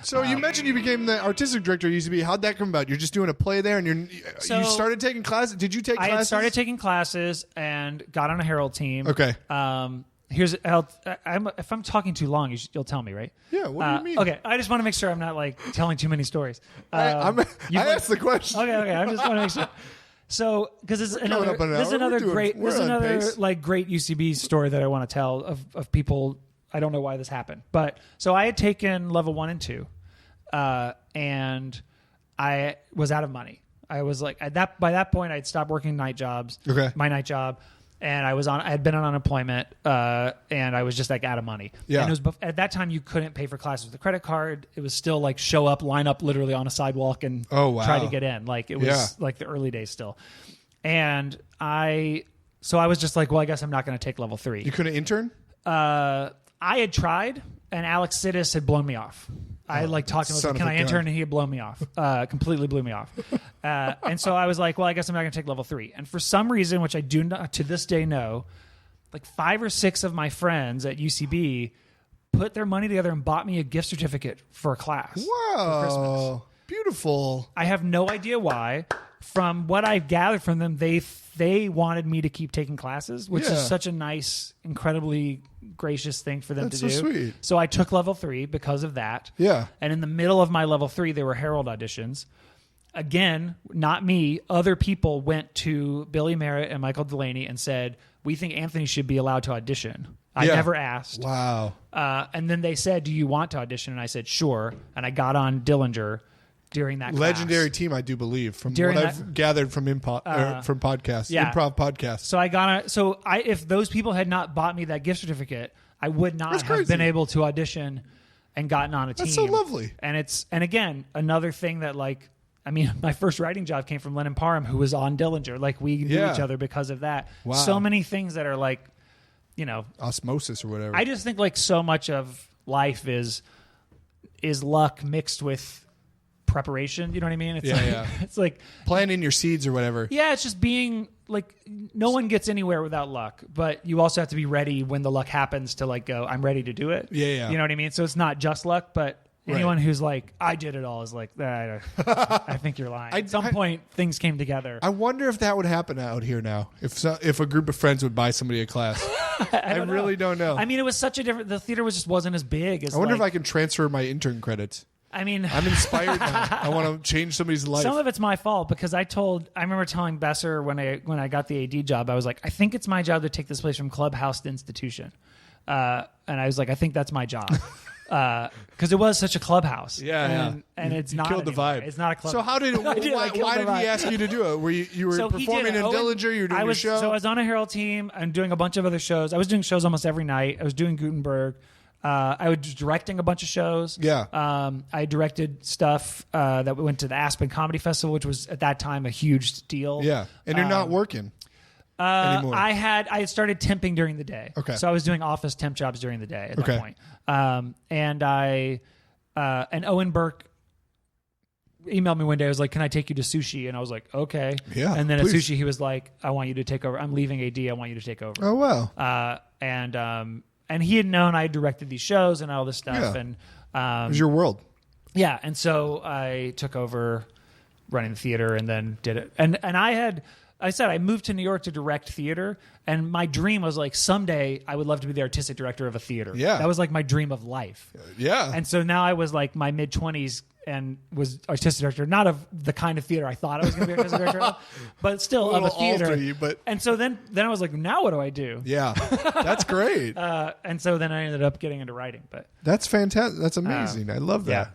So you mentioned you became the artistic director at UCB. How'd that come about? You're just doing a play there, and you started taking classes. Did you take classes? I had started taking classes and got on a Herald team. Okay. If I'm talking too long, you'll tell me, right? Yeah. What do you mean? Okay. I just want to make sure I'm not like telling too many stories. I asked the question. Okay. I just want to make sure. So, because this is another great UCB story that I want to tell of people. I don't know why this happened, but so I had taken level 1 and 2, and I was out of money. I was like by that point I'd stopped working night jobs. Okay. My night job. And I had been on unemployment, and I was just like out of money. Yeah. And it was at that time you couldn't pay for classes with a credit card. It was still like show up, line up literally on a sidewalk, and try to get in. Like it was like the early days still. And I was just like, well, I guess I'm not going to take level 3. You couldn't intern? I had tried, and Alex Sidis had blown me off. I talked to him, I was like, can I intern? And he had blown me off. Completely blew me off. And so I was like, well, I guess I'm not going to take level 3. And for some reason, which I do not to this day know, like 5 or 6 of my friends at UCB put their money together and bought me a gift certificate for a class. Wow. For Christmas. Beautiful. I have no idea why. From what I've gathered from them, they wanted me to keep taking classes, which is such a nice, incredibly gracious thing for them to do. That's so sweet. So I took level 3 because of that. Yeah. And in the middle of my level 3, there were Herald auditions. Again, not me. Other people went to Billy Merritt and Michael Delaney and said, we think Anthony should be allowed to audition. I never asked. Wow. And then they said, do you want to audition? And I said, sure. And I got on Dillinger during that legendary class. Team, I do believe, from During what I've gathered from from podcasts, improv podcasts. So if those people had not bought me that gift certificate, I would not have been able to audition and gotten on a team. That's so lovely. And again, another thing that my first writing job came from Lennon Parham, who was on Dillinger. Like we knew each other because of that. Wow. So many things that are like, osmosis or whatever. I just think like so much of life is luck mixed with preparation. You know what I mean? It's it's like planting your seeds or whatever. Yeah, it's just being like, no one gets anywhere without luck, but you also have to be ready when the luck happens to like go, I'm ready to do it. Yeah. You know what I mean? So it's not just luck, but anyone who's like, I did it all is like, I think you're lying. At some point, things came together. I wonder if that would happen out here now. If a group of friends would buy somebody a class. I really don't know. I mean, it was such a different. The theater wasn't as big as. I wonder if I can transfer my intern credits. I mean, I'm inspired now. I want to change somebody's life. Some of it's my fault because I remember telling Besser when I got the AD job, I was like, I think it's my job to take this place from clubhouse to institution. And I was like, I think that's my job. Because it was such a clubhouse. And it's not killed the vibe. It's not a clubhouse. So how did why did he ask you to do it? Were you were performing in Dillinger? You were doing a show? So I was on a Herald team and doing a bunch of other shows. I was doing shows almost every night. I was doing Gutenberg. I was directing a bunch of shows. Yeah. I directed stuff that went to the Aspen Comedy Festival, which was at that time a huge deal. Yeah. And you're not working anymore. I had started temping during the day. Okay. So I was doing office temp jobs during the day at that point. And Owen Burke emailed me one day. I was like, can I take you to sushi? And I was like, okay. Yeah. And then please. at sushi, he was like, I want you to take over. I'm leaving AD. I want you to take over. Oh, wow. And he had known I directed these shows and all this stuff. Yeah. And it was your world. Yeah. And so I took over running the theater and then did it. And I moved to New York to direct theater. And my dream was like, someday I would love to be the artistic director of a theater. Yeah. That was like my dream of life. Yeah. And so now I was like my mid-20s and was artistic director, not of the kind of theater I thought I was going to be artistic director of, but still of a theater. And so then I was like, now what do I do? Yeah, that's great. And so then I ended up getting into writing. But that's fantastic. That's amazing. I love that. Yeah.